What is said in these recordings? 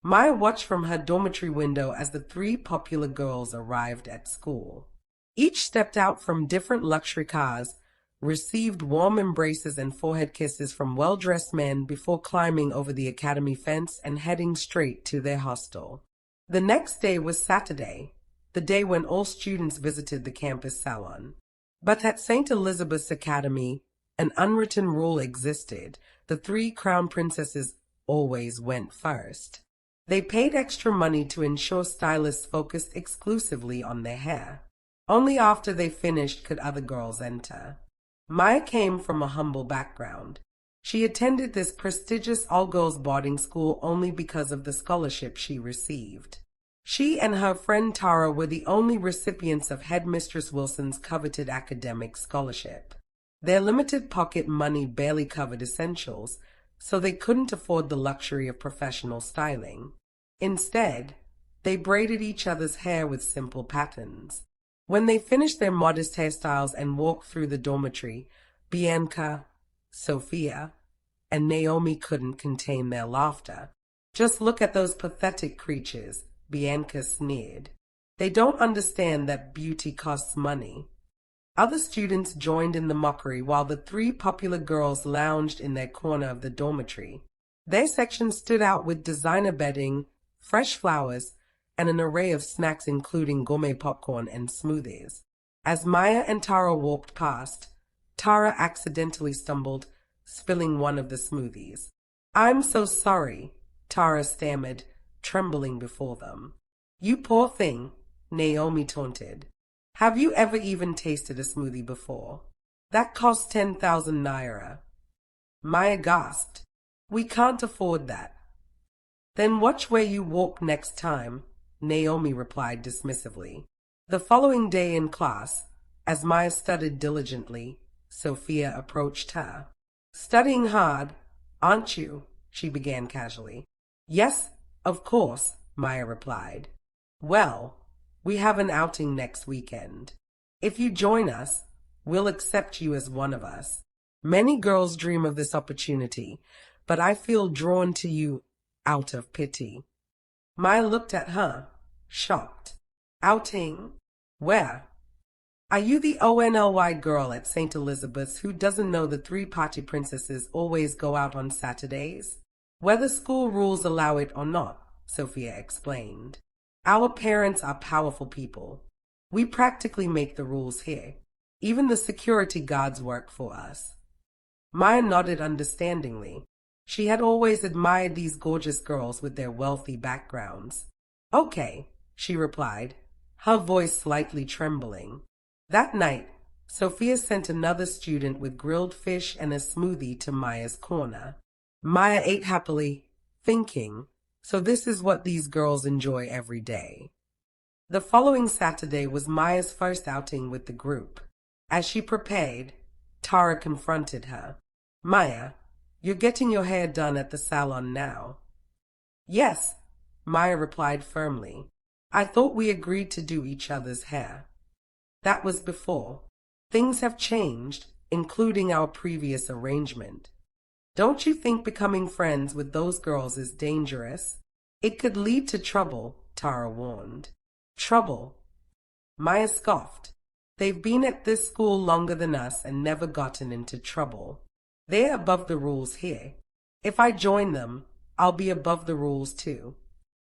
Maya watched from her dormitory window as the three popular girls arrived at school. Each stepped out from different luxury cars, received warm embraces and forehead kisses from well-dressed men before climbing over the academy fence and heading straight to their hostel. The next day was Saturday, the day when all students visited the campus salon. But at St. Elizabeth's Academy, an unwritten rule existed. The three crown princesses always went first. They paid extra money to ensure stylists focused exclusively on their hair. Only after they finished could other girls enter. Maya came from a humble background. She attended this prestigious all-girls boarding school only because of the scholarship she received. She and her friend Tara were the only recipients of Headmistress Wilson's coveted academic scholarship. Their limited pocket money barely covered essentials, so they couldn't afford the luxury of professional styling. Instead, they braided each other's hair with simple patterns. When they finished their modest hairstyles and walked through the dormitory, Bianca, Sophia, and Naomi couldn't contain their laughter. "Just look at those pathetic creatures," Bianca sneered. "They don't understand that beauty costs money." Other students joined in the mockery while the three popular girls lounged in their corner of the dormitory. Their section stood out with designer bedding, fresh flowers, and an array of snacks including gourmet popcorn and smoothies. As Maya and Tara walked past, Tara accidentally stumbled, spilling one of the smoothies. "I'm so sorry," Tara stammered, trembling before them. "You poor thing," Naomi taunted. "Have you ever even tasted a smoothie before? That costs 10,000 naira. Maya gasped. "We can't afford that." "Then watch where you walk next time," Naomi replied dismissively. The following day in class, as Maya studied diligently, Sophia approached her. "Studying hard, aren't you?" she began casually. "Yes, of course," Maya replied. "Well, we have an outing next weekend. If you join us, we'll accept you as one of us. Many girls dream of this opportunity, but I feel drawn to you out of pity." Maya looked at her, shocked. "Outing? Where? Are you the ONLY girl at St. Elizabeth's who doesn't know the three party princesses always go out on Saturdays? Whether school rules allow it or not," Sophia explained. "Our parents are powerful people. We practically make the rules here. Even the security guards work for us." Maya nodded understandingly. She had always admired these gorgeous girls with their wealthy backgrounds. "Okay," she replied, her voice slightly trembling. That night, Sophia sent another student with grilled fish and a smoothie to Maya's corner. Maya ate happily, thinking, so this is what these girls enjoy every day. The following Saturday was Maya's first outing with the group. As she prepared, Tara confronted her. "Maya, you're getting your hair done at the salon now." "Yes," Maya replied firmly. "I thought we agreed to do each other's hair." "That was before. Things have changed, including our previous arrangement. Don't you think becoming friends with those girls is dangerous? It could lead to trouble," Tara warned. "Trouble?" Maya scoffed. "They've been at this school longer than us and never gotten into trouble. They're above the rules here. If I join them, I'll be above the rules too."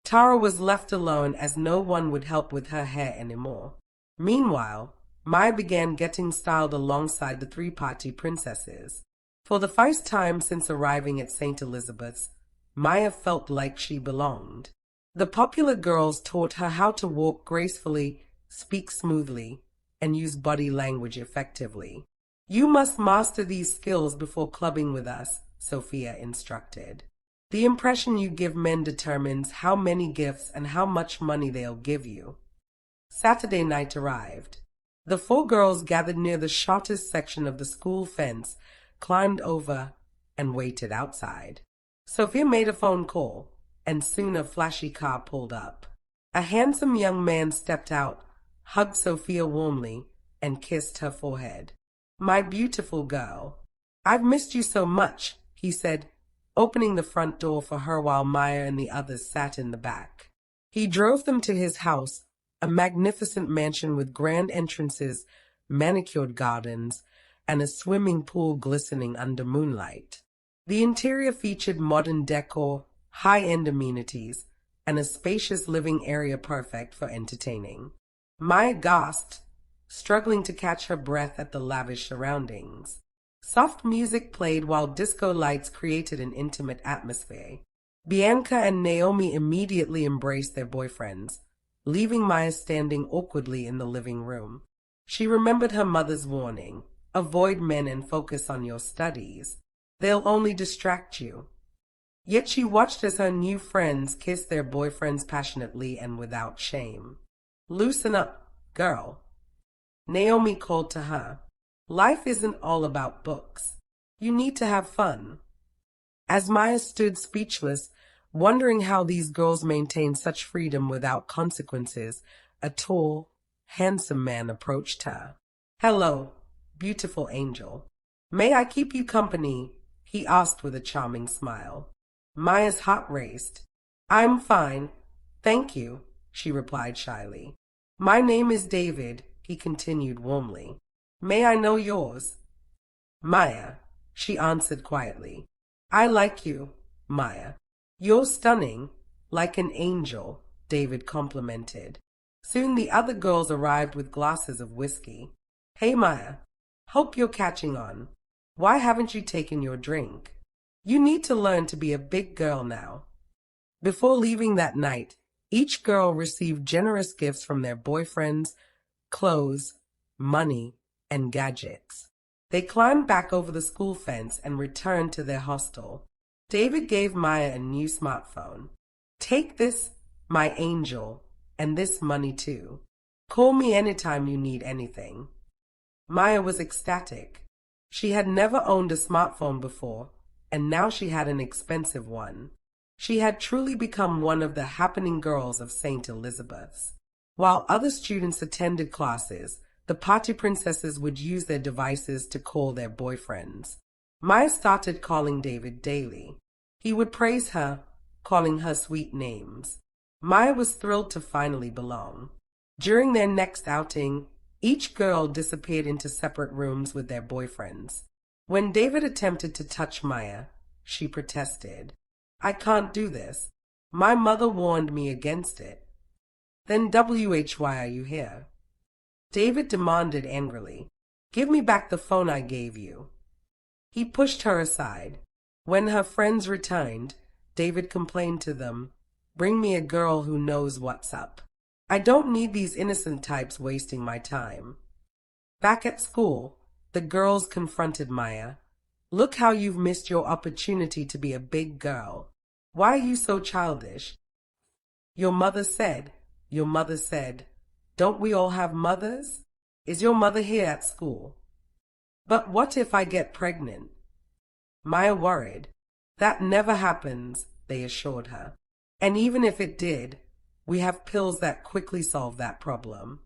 Tara was left alone as no one would help with her hair anymore. Meanwhile, Maya began getting styled alongside the three-party princesses. For the first time since arriving at St. Elizabeth's, Maya felt like she belonged. The popular girls taught her how to walk gracefully, speak smoothly, and use body language effectively. "You must master these skills before clubbing with us," Sophia instructed. "The impression you give men determines how many gifts and how much money they'll give you." Saturday night arrived. The four girls gathered near the shortest section of the school fence, climbed over, and waited outside. Sophia made a phone call, and soon a flashy car pulled up. A handsome young man stepped out, hugged Sophia warmly, and kissed her forehead. "My beautiful girl, I've missed you so much," he said. opening the front door for her while Maya and the others sat in the back. He drove them to his house, a magnificent mansion with grand entrances, manicured gardens, and a swimming pool glistening under moonlight. The interior featured modern decor, high-end amenities, and a spacious living area perfect for entertaining. Maya gasped, struggling to catch her breath at the lavish surroundings. Soft music played while disco lights created an intimate atmosphere. Bianca and Naomi immediately embraced their boyfriends, leaving Maya standing awkwardly in the living room. She remembered her mother's warning, avoid men and focus on your studies. They'll only distract you. Yet she watched as her new friends kissed their boyfriends passionately and without shame. Loosen up, girl. Naomi called to her. Life isn't all about books. You need to have fun. As Maya stood speechless, wondering how these girls maintained such freedom without consequences, a tall, handsome man approached her. Hello, beautiful angel. May I keep you company? He asked with a charming smile. Maya's heart raced. I'm fine, thank you, she replied shyly. My name is David, he continued warmly. May I know yours? Maya, she answered quietly. I like you, Maya. You're stunning, like an angel, David complimented. Soon the other girls arrived with glasses of whiskey. Hey Maya, hope you're catching on. Why haven't you taken your drink? You need to learn to be a big girl now. Before leaving that night, each girl received generous gifts from their boyfriends, clothes, money, and gadgets. They climbed back over the school fence and returned to their hostel. David gave Maya a new smartphone. Take this, my angel, and this money too. Call me anytime you need anything. Maya was ecstatic. She had never owned a smartphone before, and now she had an expensive one. She had truly become one of the happening girls of St. Elizabeth's. While other students attended classes, the party princesses would use their devices to call their boyfriends. Maya started calling David daily. He would praise her, calling her sweet names. Maya was thrilled to finally belong. During their next outing, each girl disappeared into separate rooms with their boyfriends. When David attempted to touch Maya, she protested. I can't do this. My mother warned me against it. Then why are you here? David demanded angrily. Give me back the phone I gave you. He pushed her aside. When her friends returned, David complained to them, Bring me a girl who knows what's up. I don't need these innocent types wasting my time. Back at school, the girls confronted Maya. Look how you've missed your opportunity to be a big girl. Why are you so childish? Your mother said, don't we all have mothers? Is your mother here at school? But what if I get pregnant? Maya worried. That never happens, they assured her. And even if it did, we have pills that quickly solve that problem.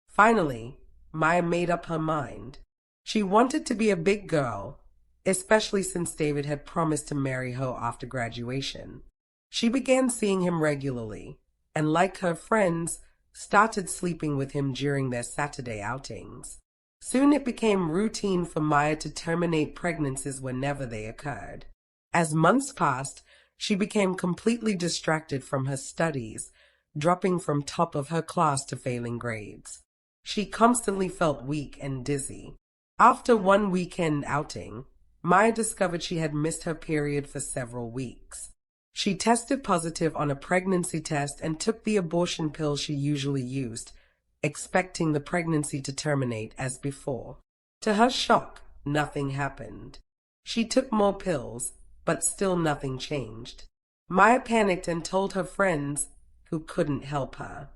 Finally, Maya made up her mind. She wanted to be a big girl, especially since David had promised to marry her after graduation. She began seeing him regularly, and like her friends, started sleeping with him during their Saturday outings. Soon it became routine for Maya to terminate pregnancies whenever they occurred. As months passed, she became completely distracted from her studies, dropping from top of her class to failing grades. She constantly felt weak and dizzy. After one weekend outing, Maya discovered she had missed her period for several weeks. She tested positive on a pregnancy test and took the abortion pill she usually used, expecting the pregnancy to terminate as before. To her shock, nothing happened. She took more pills, but still nothing changed. Maya panicked and told her friends, who couldn't help her.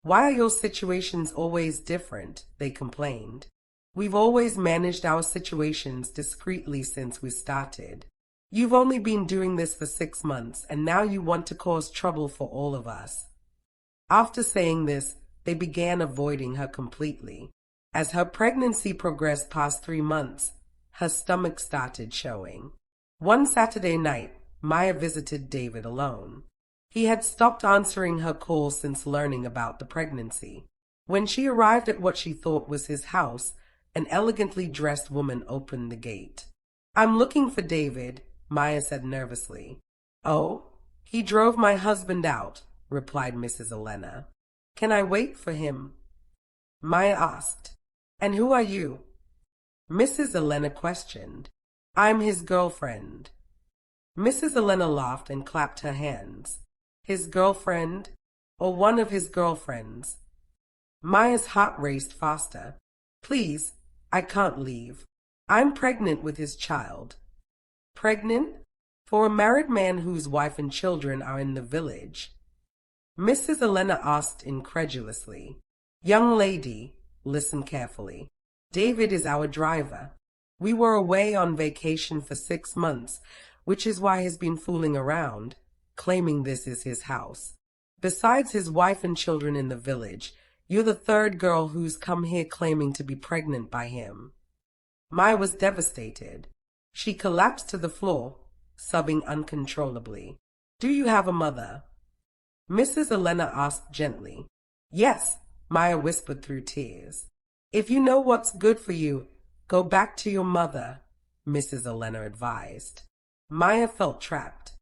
Why are your situations always different? They complained. We've always managed our situations discreetly since we started. You've only been doing this for 6 months, and now you want to cause trouble for all of us. After saying this, they began avoiding her completely. As her pregnancy progressed past 3 months, her stomach started showing. One Saturday night, Maya visited David alone. He had stopped answering her calls since learning about the pregnancy. When she arrived at what she thought was his house, an elegantly dressed woman opened the gate. "I'm looking for David," Maya said nervously. "Oh, he drove my husband out," replied Mrs. Elena. "Can I wait for him?" Maya asked. "And who are you?" Mrs. Elena questioned. "I'm his girlfriend." Mrs. Elena laughed and clapped her hands. "His girlfriend? Or one of his girlfriends?" Maya's heart raced faster. "Please, I can't leave. I'm pregnant with his child." "Pregnant? For a married man whose wife and children are in the village?" Mrs. Elena asked incredulously. "Young lady, listen carefully. David is our driver. We were away on vacation for 6 months, which is why he's been fooling around, claiming this is his house. Besides his wife and children in the village, you're the third girl who's come here claiming to be pregnant by him." Maya was devastated. She collapsed to the floor, sobbing uncontrollably. "Do you have a mother?" Mrs. Elena asked gently. "Yes," Maya whispered through tears. "If you know what's good for you, go back to your mother," Mrs. Elena advised. Maya felt trapped.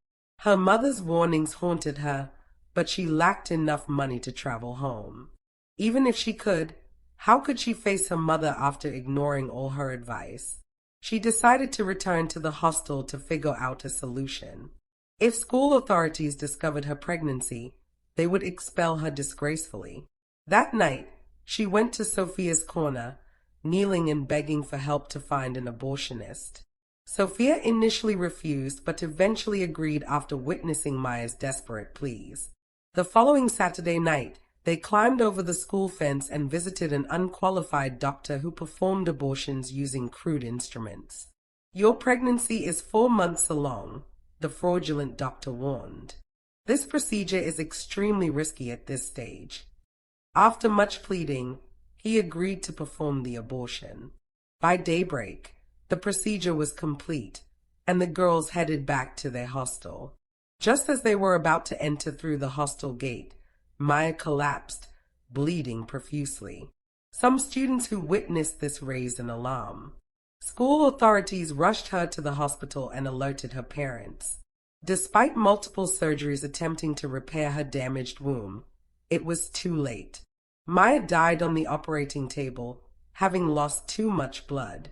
Her mother's warnings haunted her, but she lacked enough money to travel home. Even if she could, how could she face her mother after ignoring all her advice? She decided to return to the hostel to figure out a solution. If school authorities discovered her pregnancy, they would expel her disgracefully. That night, she went to Sophia's corner, kneeling and begging for help to find an abortionist. Sophia initially refused, but eventually agreed after witnessing Maya's desperate pleas. The following Saturday night, they climbed over the school fence and visited an unqualified doctor who performed abortions using crude instruments. "Your pregnancy is 4 months along," the fraudulent doctor warned. "This procedure is extremely risky at this stage." After much pleading, he agreed to perform the abortion. By daybreak, the procedure was complete, and the girls headed back to their hostel. Just as they were about to enter through the hostel gate, Maya collapsed, bleeding profusely. Some students who witnessed this raised an alarm. School authorities rushed her to the hospital and alerted her parents. Despite multiple surgeries attempting to repair her damaged womb, it was too late. Maya died on the operating table, having lost too much blood.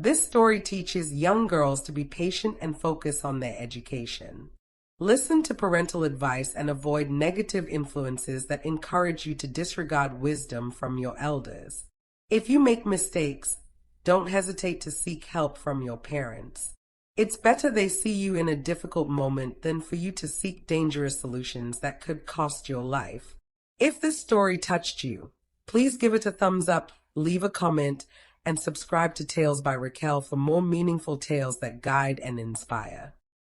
This story teaches young girls to be patient and focus on their education. Listen to parental advice and avoid negative influences that encourage you to disregard wisdom from your elders. If you make mistakes, don't hesitate to seek help from your parents. It's better they see you in a difficult moment than for you to seek dangerous solutions that could cost your life. If this story touched you, please give it a thumbs up, leave a comment, and subscribe to Tales by Raquel for more meaningful tales that guide and inspire.